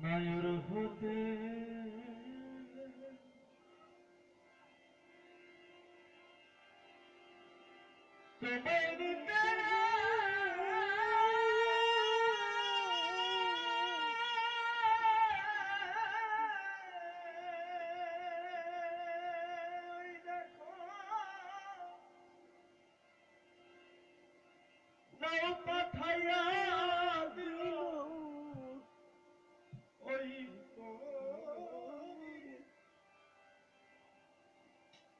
নায়র হতে তোমায় নিতে নাও পাঠাইয়া দিল ওই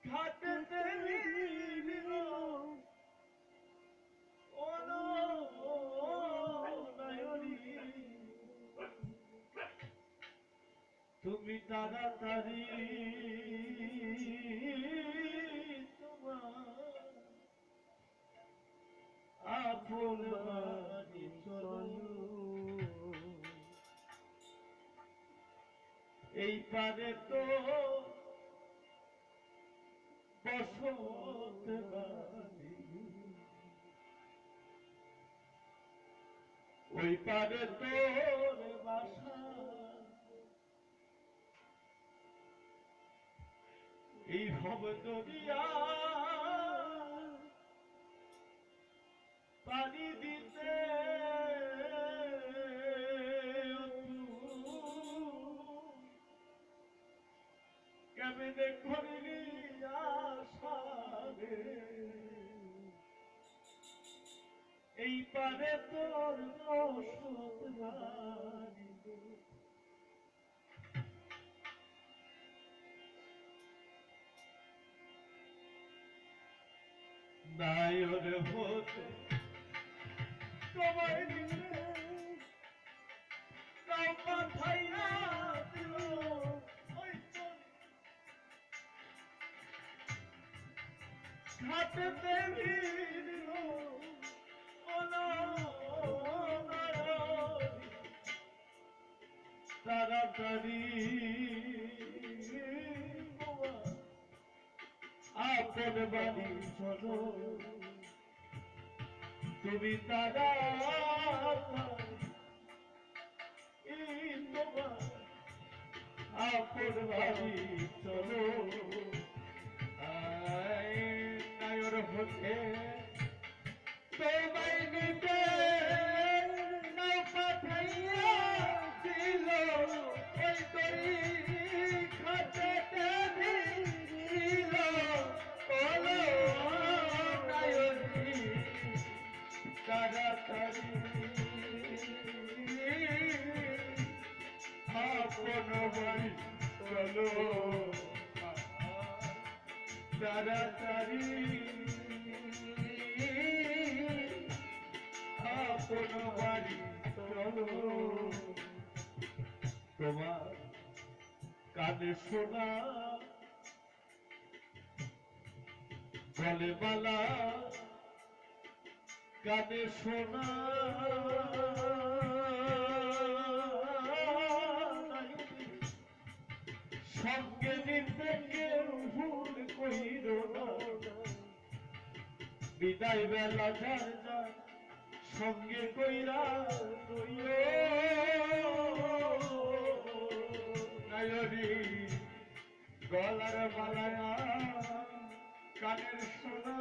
ঘাটে দিল তুমি তাড়াতাড়ি তোমার আপন বাড়ি চলো এই পারে তো বসত বাড়ি ওই পারে তোর বাসা এই ভব দরিয়া পানি দিতে কেমনে করলি আশারে এই পারে তোর বসত বাড়ি নায়র হতে তোমায় দিলে তাও পাঠাইয়া দিল ওই ঘাটে দিল তাড়াতাড়ি আপন বাড়ি চলো তুমি তাড়াতাড়ি তোমার আপন বাড়ি চলো নায়র হতে তোমায় নিতে নাও পাঠাইয়া দিল ওই তরি খাতে দিল বলো নায়রি তাড়াতাড়ি আপন বাড়ি চলো তাড়াতাড়ি আপন বাড়ি চলো তোমার কানে শোনা গলে মালা কানে শোনা সঙ্গে নিতে কেউ ভুল কইর না বিদায় বেলা যার যার সঙ্গে কইরা নায়রি গলার মালায়া কানের সোনা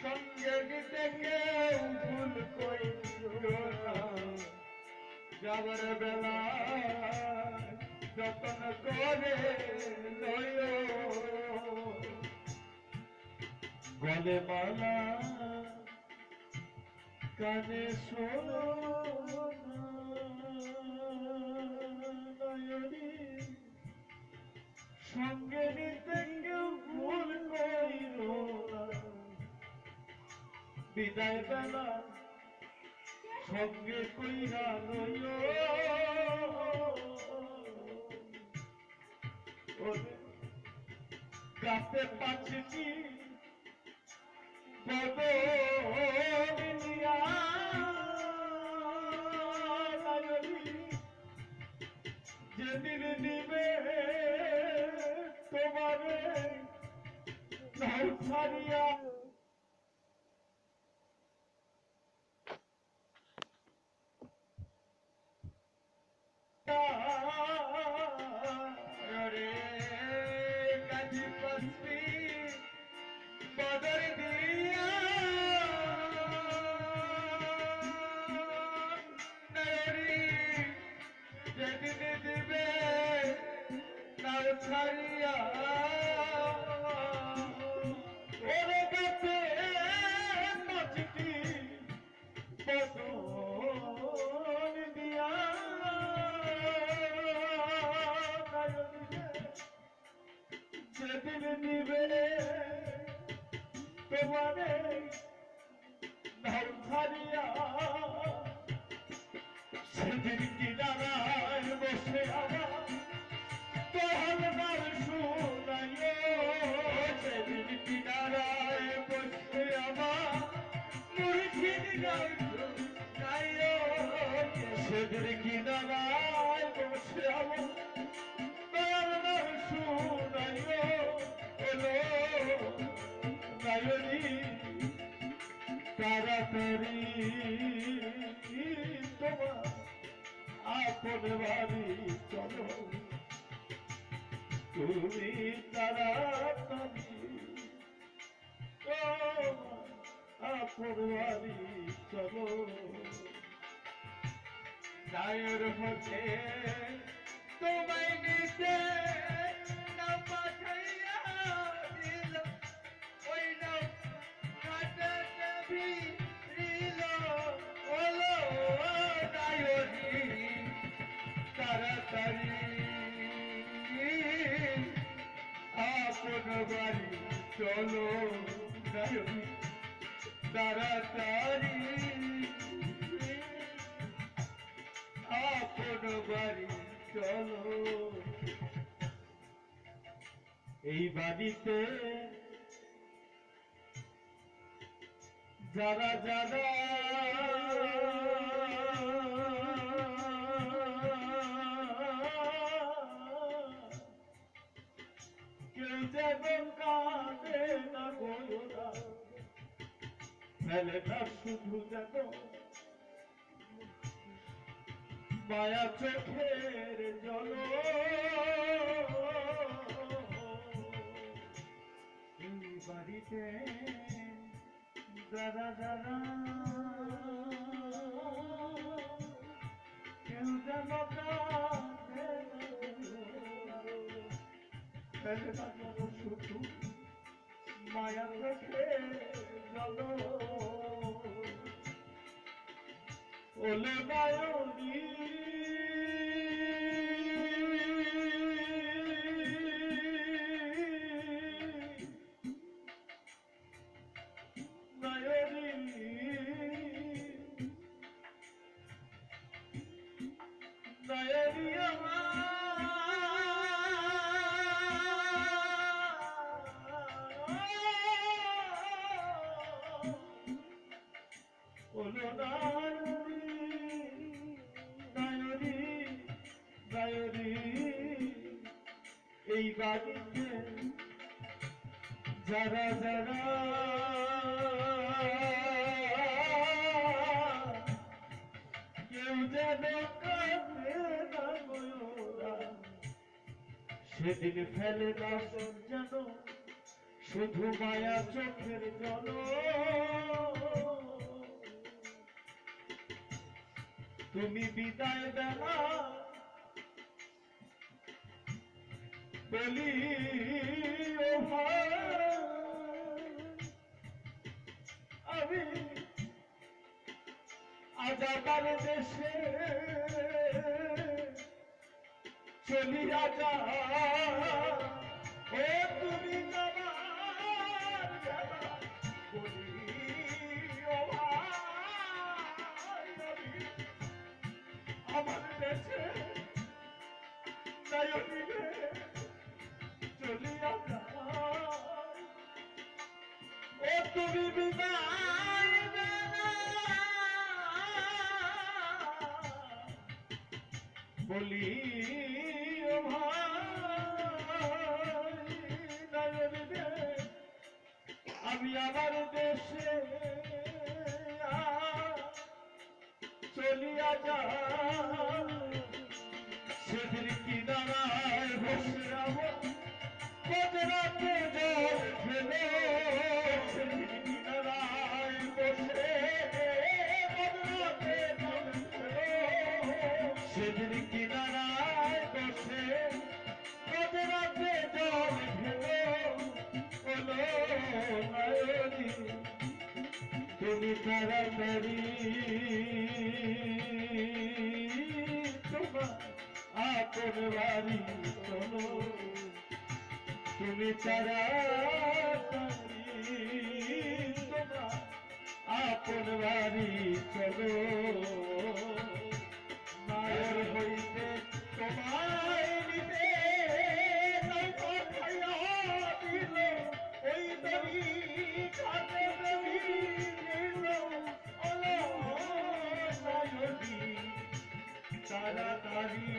সঙ্গে নিতে কেউ ভুল কইর না যাবার বেলা যতন করে লইও গলে মালা কানে সোনায়রি সঙ্গে নিতে কেউ ভুল কইর না বিদায় বেলা সঙ্গে কইরা লইও গাছে পাচ্ছি বদলিয়া যেদিন নিবে তোমারে নাও ছাড়িয়া ছাড়িয়া ওরে গাছে নাচটি বদন দিয়া যেদিন নিবে তোমারে নাও ছাড়িয়া সেদিন কিনারায় বসে আমার তোহার শুনাইও সেদিন কিনারায় বসে আমার মুর্শিদ গান শুনাইও সেদিন কিনারায় বসে আমার তোহার শুনাইও ওলো নায়রি তাড়াতাড়ি তোমার আপন বাড়ি চলো তুমি তাড়াতাড়ি আপন বাড়ি চলো নায়ের হচ্ছে তোমায় নিতে না পাঠাইয়া দিল ওই নাও কাটাতে ভিড়িল ওলো নায়রি তাড়াতাড়ি আপন বাড়ি চলো নায়রি তাড়াতাড়ি আপন বাড়ি চলো এই বাড়িতে যারা যারা কেউ যেন কাঁদে না গোরা ফেলে না শুধু যেন মায়া চোখের জল এই বাড়িতে যারা যারা কেউ যেন কাঁদে না ফেলে না যেন শুধু মায়া চোখের জল ওলে নায়রি নায়রি নায়রি ওলো নায়রি নায়রি নায়রি এই বাড়িতে যারা যারা কেউ যেন কাঁদে না গোরা সেদিন ফেলে না যেন শুধু মায়া চোখের জল তুমি বিদায় বেলা বলি ও ভাই আমি আজ আমার দেশে চলিয়া যা ও তুমি আমার যাবা বলি ও ভাই আমি আমার দেশে নায়রি রে চলিয়া যা ও তুমি বিদায় বলি ও ভাই নায়রি রে আমি আমার দেশে চলিয়া যা সেদিন কিনারায় বসে আমার কদরাতে জল ফেলে সেদিন কিনারায় বসে কদরাতে জল ফেলে সেদিন কিনারায় বসে কদরাতে তুমি তাড়াতাড়ি তোমার আপন বাড়ি চলো তুমি তাড়াতাড়ি তোমার আপন বাড়ি চলো মায়ের হইতে তোমায় নিতে দিল ওই দড়ি খাতে তাড়াতাড়ি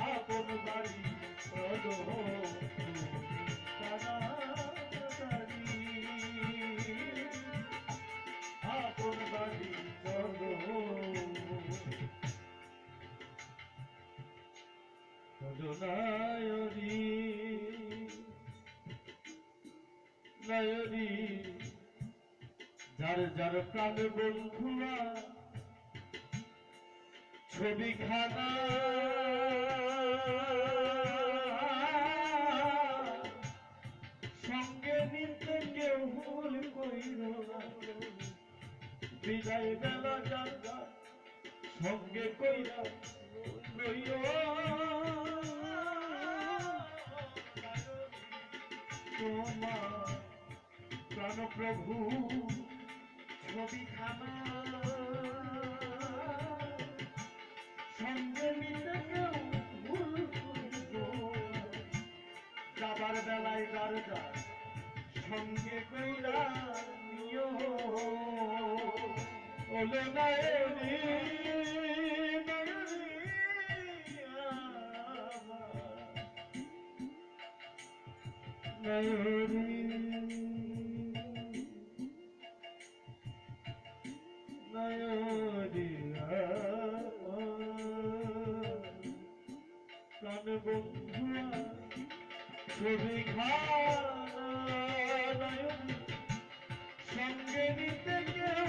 আপন বাড়ি চলো তাড়াতাড়ি আপন বাড়ি চলো নায়রি নায়রি যার যার প্রাণ বন্ধুরা ছবিখানা সঙ্গে নিতে কেউ ভুল কইল না বিদায় বেলা যার যার সঙ্গে কইরা লইও তোমার প্রাণ প্রভু ছবিখানা সঙ্গে নিতে কেউ ভুল করিল যাবার বেলায় যার যার সঙ্গে কইরা নিও ওলে নায়রি নায়রি নায়রি প্রাণ বন্ধুয়া ছবি খানা সঙ্গে নিতে কেউ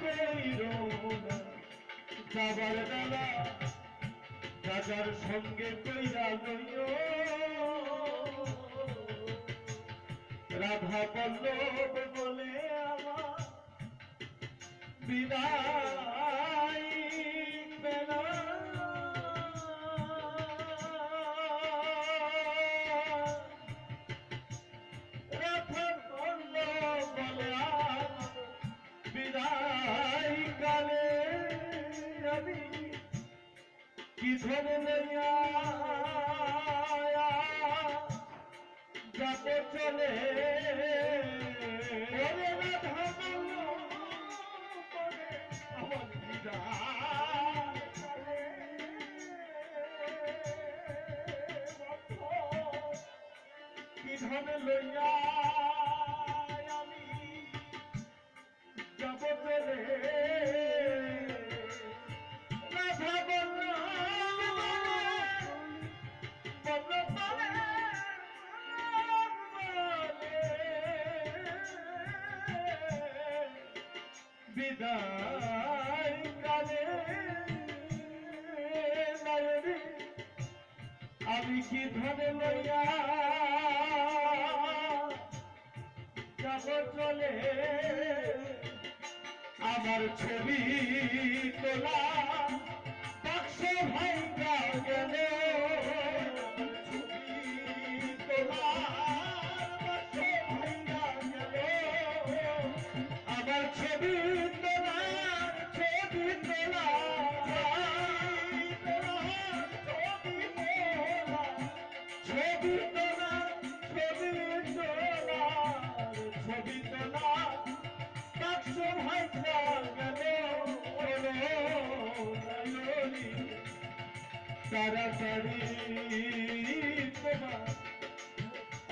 কইর না যাবার বেলা রাজার সঙ্গে কইরা লইও রাধা পল্লব বলে আমার বিদায় বেলা রাধা পল্লব বলে আমার বিদায় কালে আমি কি ধরে লইয়া যাতে চলে আমার কি ধরে লইয়া আমি যাব চলে বিদায় কালে নায়রি আমি কি ধরে লইয়া যাব চলে আমার ছবি তোলা বাক্স ভাঙ্গা গেল ছবি তোলা বাক্স ভাঙ্গা গেল আমার ছবি তোলা ছবি তোলা ছবি তোলা ছবি তোলা ছবি তোলা বাক্স ভাঙ্গা গেল তাড়াতাড়ি তোমার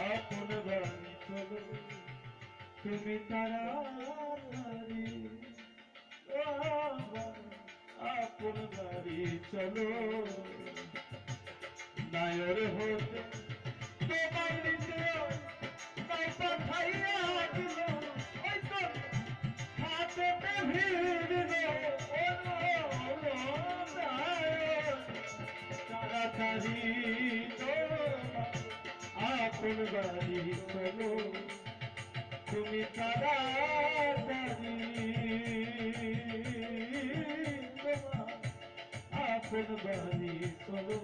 আপন বাড়ি চলো তুমি তাড়াতাড়ি আপন বাড়ি চলো নায়র হতে তোমার নিতে পাঠাইয়া দিল ওই তো হাতে ভিড় দিল তাড়াতাড়ি আপন বাড়ি চলো তুমি তাড়াতাড়ি তোমার আপন বাড়ি চলো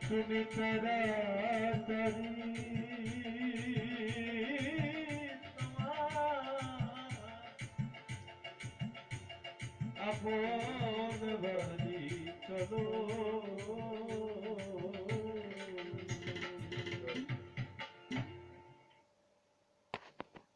তুমি তাড়াতাড়ি আপন বাড়ি চলো